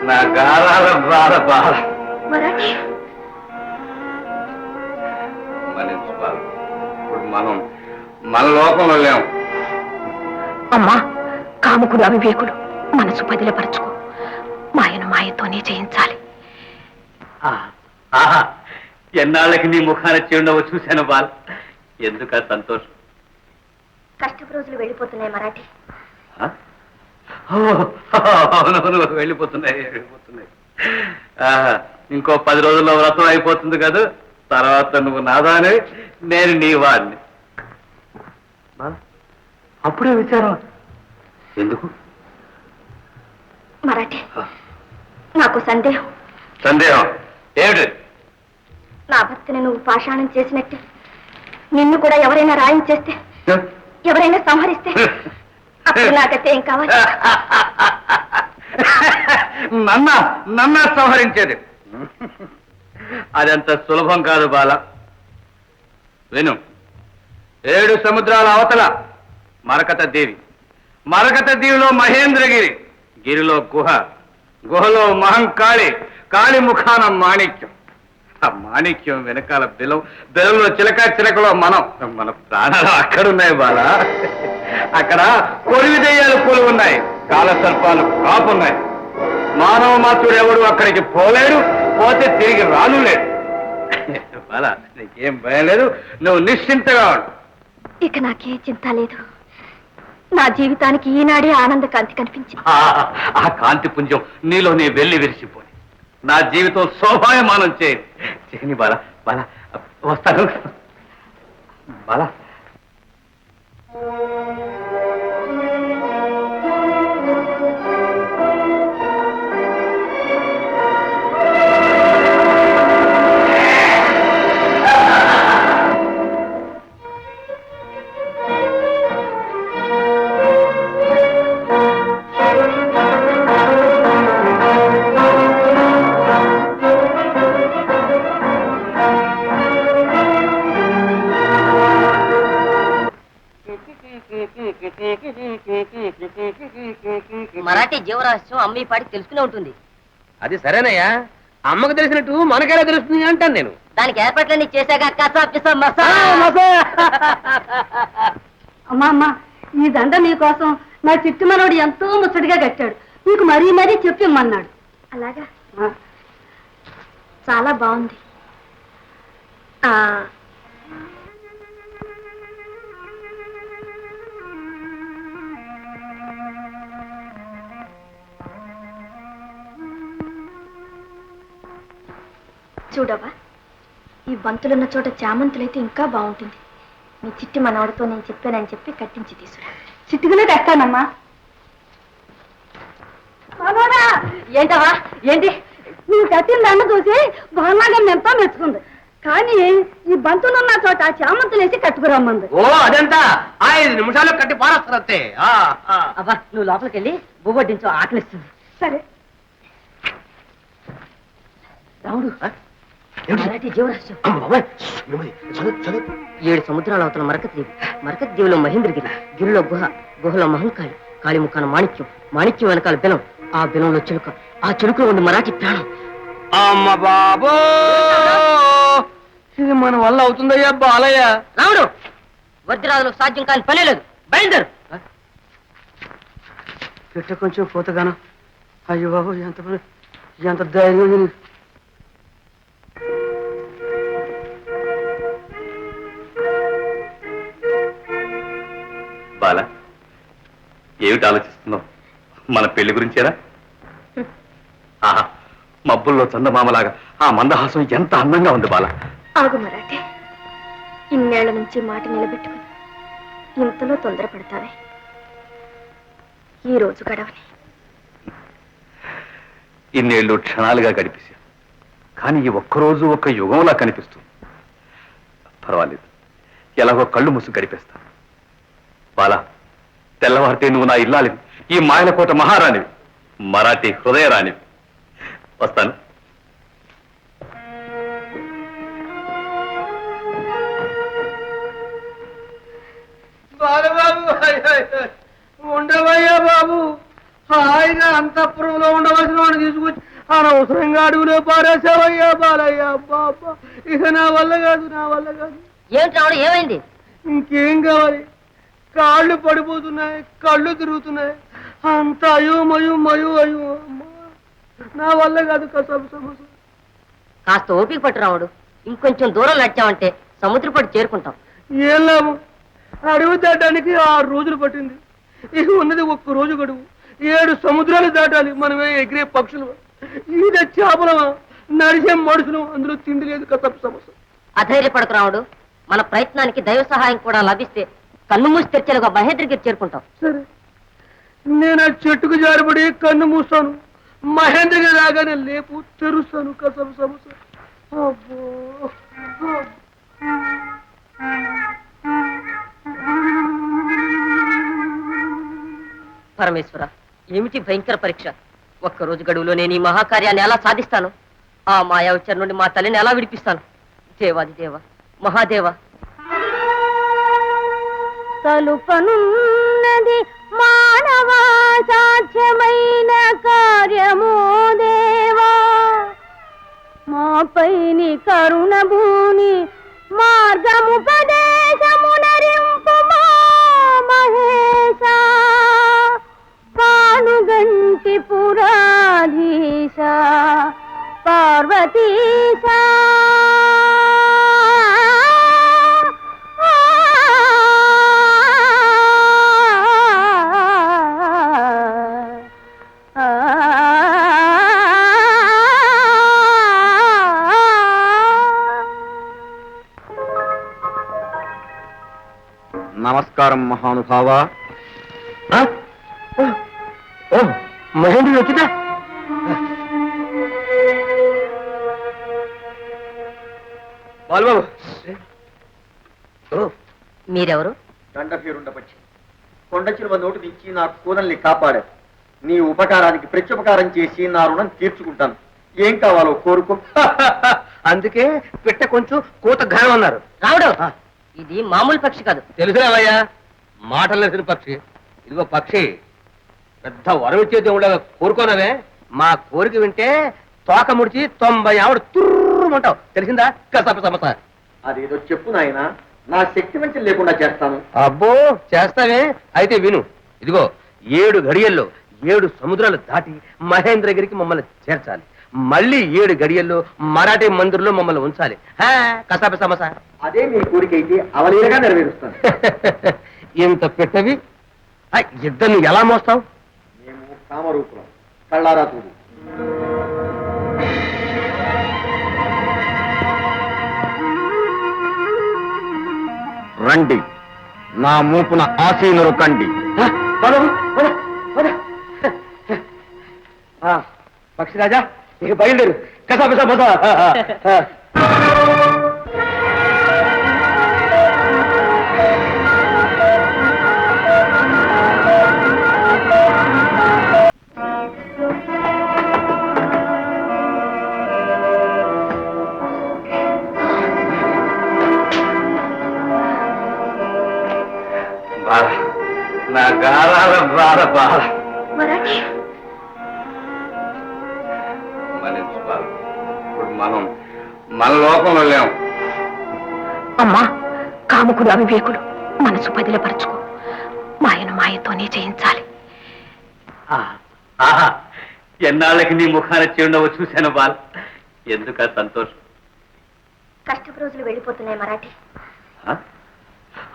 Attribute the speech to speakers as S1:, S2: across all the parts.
S1: నా గారాల బాధ బాధ మనిషి బాధ. ఇప్పుడు మనం మన లోకంలో లేము.
S2: అమ్మా, కాముకుడు అవివేకుడు, మనసు పదిలపరచుకో. మాయను మాయతోనే జయించాలి.
S1: ఎన్నాళ్ళకి నీ ముఖాన చిరునవ్వు చూశాను బాల. ఎందుక సంతోషం?
S2: కష్టపు రోజులు వెళ్ళిపోతున్నాయి మరాఠీ.
S1: అవునవును, వెళ్ళిపోతున్నాయి. ఇంకో 10 రోజుల్లో వ్రతం అయిపోతుంది కదా. తర్వాత నువ్వు నాదానే, నేను నీ వాడిని. అప్పుడే విచారం ఎందుకు?
S2: మరాఠీ, నాకు సందేహం.
S1: సందేహం ఏమిటి?
S2: నా భర్తని నువ్వు పాషాణం చేసినట్టే నిన్ను కూడా ఎవరైనా రాయించేస్తే, ఎవరైనా సంహరిస్తే అప్పుడు నాకైతే ఏం కావాలి?
S1: నన్న సంహరించేది అదంత సులభం కాదు బాల. విను, 7 సముద్రాల అవతల మరకత దేవి, మరకత దీవిలో మహేంద్రగిరి, గిరిలో గుహ, గుహలో మహంకాళి, కాళి ముఖాన మాణిక్యం, ఆ మాణిక్యం వెనకాల బెలం, బెలంలో చిలక, చిలకలో మనం. మన ప్రాణాలు అక్కడున్నాయి బాల. అక్కడ కొరివి దెయ్యాలు పూలు ఉన్నాయి, కాలసర్పాలు కాపున్నాయి. మానవ మాతృడు ఎవడు అక్కడికి పోలేడు, పోతే తిరిగి రాను లేడు. బాల, నీకేం భయం లేదు, నువ్వు నిశ్చింతగా ఉండు.
S2: ఇక నాకే చింత లేదు. నా జీవితానికి ఈనాడే ఆనంద కాంతి కనిపించింది.
S1: ఆ కాంతి పుంజం నీలో నీ వెళ్ళి విరిసిపోయి నా జీవితం శోభాయమానం చేయని బాల. బాల, వస్తాను బాల.
S3: మరాఠీ జీవరహస్యం అమ్మ పాటికి తెలుసుకునే ఉంటుంది.
S4: అది సరేనయ్యా, అమ్మకు తెలిసినట్టు మనకెలా తెలుస్తుంది అంటాను నేను.
S3: దానికి ఏర్పాట్లన్నీ చేశాక
S2: అమ్మా అమ్మా, ఈ దండ మీకోసం నా చిట్టు మనోడు ఎంతో ముచ్చటగా కట్టాడు. మీకు మరీ మరీ చెప్పిమ్మన్నాడు. అలాగా? చాలా బాగుంది. చూడవా, ఈ బంతులున్న చోట చామంతులైతే ఇంకా బాగుంటుంది. మీ చిట్టి మనవడితో నేను చెప్పానని చెప్పి కట్టించి తీసుకురా. చిట్టుకునే కట్టానమ్మా. ఏంటవా, ఏంటి నువ్వు కట్టిన దండ చూసి బాగా ఎంతో మెచ్చుకుంది. కానీ ఈ బంతులున్న చోట చామంతులేసి కట్టుకురమ్మంది.
S4: ఓ అదంతా 5 నిమిషాలు కట్టి పారేస్తారంతే.
S3: అబ్బా, నువ్వు లోపలికి వెళ్ళి బువ్వడ్డించు, ఆకలిస్తుంది.
S2: సరే
S3: రాముడు, జీవరహస్యం 7 సముద్రాల అవతల మరకత దీవి, మరకత దీవిలో మహేంద్రగిరి, గిరిలో గుహ, గుహలో మహంకాళి, కాళి ముఖాన మాణిక్యం, మాణిక్యం వెనకాల బెలం, ఆ బెలంలో చిలుక, ఆ చిలుకలో ఉంది మరాఠీ ప్రాణం.
S4: అమ్మ బాబో, ఇది మన వల్ల అవుతుందయ్యా బాలయ్య.
S3: రాముడు, వజ్రాదులకు సాధ్యం కాని పని లేదు, బయలుదేరు.
S4: పెట్ట కొంచెం పోతగాను. అయ్యో బాబు, ఎంత ధైర్యం.
S1: బాల, ఏమిటి ఆలోచిస్తున్నావు? మన పెళ్లి గురించేనా? ఆహా, మబ్బుల్లో చందమామలాగా ఆ మందహాసం ఎంత అందంగా ఉంది బాల.
S2: ఆగు మరాఠే, ఇన్నేళ్ల నుంచి మాట నిలబెట్టుకుని ఇంతలో తొందరపడతావే? ఈ రోజు గడవని.
S1: ఇన్నేళ్లు క్షణాలుగా గడిపేశా, కానీ ఈ ఒక్కరోజు ఒక యుగంలా కనిపిస్తుంది. పర్వాలేదు, ఎలాగో కళ్ళు ముసు గడిపేస్తా. బాలా, తెల్లవారితే నువ్వు నా ఇల్లాలివి, ఈ మాయలకోట మహారాణివి, మరాఠీ హృదయరాణివి. వస్తాను.
S4: నదిలో పారేసావయ్యా బాలయ్య బాబా. ఇక నా వల్ల కాదు, నా వల్ల కాదు.
S3: ఏమిటి రాముడు, ఏమైంది?
S4: ఇంకేం కావాలి? కాళ్ళు పడిపోతున్నాయి, కళ్ళు తిరుగుతున్నాయి, అంత అయోమయం అయ్యో అమ్మా. నా వల్ల కాదు కసబు సమస్య.
S3: కాస్త ఓపిక పట్టు రాముడు, ఇంకొంచెం దూరం నడిచామంటే సముద్రపడి చేరుకుంటాం.
S4: ఏం లాభం? అడవి దాటానికి 6 రోజులు పట్టింది. ఇక ఉన్నది 1 రోజు గడువు. 7 సముద్రాలు దాటాలి. మనమే ఎగిరే పక్షులు, ఈద చేపలమా, నడిచే మనుషులు, అందులో తిండి లేదు కసబు సమస్య.
S3: అధైర్యపడకు రాముడు, మన ప్రయత్నానికి దైవ సహాయం కూడా లభిస్తే కన్ను మూసి తెరిచేలుగా మహేంద్రగిరి చేరుకుంటాం.
S4: సరే, నేను ఆ చెట్టుకు జారిపడి కన్ను మూస్తాను. మహేంద్రగిరి రాగానే లేపు తెరుస్తాను కసబు సమస్య. అబ్బో
S3: పరమేశ్వర, ఏమిటి భయంకర పరీక్ష? 1 రోజు గడువులో నేను ఈ మహాకార్యాన్ని ఎలా సాధిస్తాను? ఆ మాయావచర్ నుండి మా తల్లిని ఎలా విడిపిస్తాను? దేవాది దేవ, మహాదేవ.
S2: తలుపనున్నది మానవా సాధ్యమైన కార్యమో దేవా, మాపైని కరుణ భూని మార్గముపదేశమునరింపు మా మహేశ, పానుగంటి పురాధీశ పార్వతీశ.
S1: నమస్కారం మహానుభావ.
S4: మహేంద్రుడు వచ్చిందా? బాలుబాబు,
S3: మీరెవరు?
S5: దండభీరుండపచ్చి కొండ చిలువ నోటు దించి నా కూనల్ని కాపాడారు. నీ ఉపకారానికి ప్రత్యుపకారం చేసి నా రుణం తీర్చుకుంటాను. ఏం కావాలో కోరుకో.
S4: అందుకే పిట్ట కొంచెం కూత ఘనం అన్నారు.
S3: రాముడు, ఇది మామూలు పక్షి కాదు.
S4: తెలుసురావయ్యా, మాటలు లేసిన పక్షి. ఇదిగో పక్షి, పెద్ద వరం ఇచ్చే దేవుళ్ళగా కోరుకోనవే. మా కోరిక వింటే తోక ముడిచి 90 ఆవిడ తుర్రుమంటావు. తెలిసిందా కసప సమస్య?
S5: అదేదో చెప్పు నాయనా, నా శక్తి వంచన లేకుండా చేస్తాను.
S4: అబ్బో, చేస్తావే? అయితే విను. ఇదిగో 7 గడియల్లో 7 సముద్రాలు దాటి మహేంద్రగిరికి మమ్మల్ని చేర్చాలి. మళ్ళీ 7 గడియల్లో మరాఠీ మందిర్లో మమ్మల్ని ఉంచాలి. కసాప సమస్య.
S5: అదే మీ కోరిక అయితే అవలీలగా నెరవేరుస్తాను.
S4: ఇంత పెట్టవి ఇద్దరిని ఎలా మోస్తావు?
S5: మేము కామరూపులం, కళ్ళారా చూడు.
S1: రండి, నా మూపున ఆసీనులు కండి.
S4: పక్షిరాజా, ఇక బయలుదేరు. కసాప సమస్య.
S1: బాల, నా గారాల బాల బాల.
S2: మరాఠీ
S1: మనిషి బాల, ఇప్పుడు మనం మన లోకంలో లేము.
S2: అమ్మా, కాముకుడు అవివేకుడు, మనసు పదిలపరచుకో. మాయను మాయతోనే జయించాలి.
S1: ఆహా, ఎన్నాళ్ళకి నీ ముఖాన చిరునవ్వు చూశాను బాల. ఎందుక సంతోషం?
S2: కష్టపు రోజులు వెళ్ళిపోతున్నాయి మరాఠీ.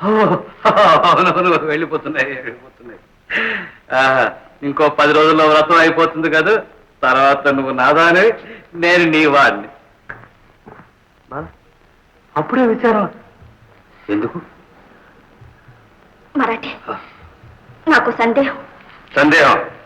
S1: అవునవును, వెళ్ళిపోతున్నాయి. ఇంకో 10 రోజుల్లో వ్రతం అయిపోతుంది కదా. తర్వాత నువ్వు నాదాని, నేను నీ వాడిని.
S4: అప్పుడే విచారం
S1: ఎందుకు?
S2: మరాఠీ, నాకు సందేహం.
S1: సందేహం?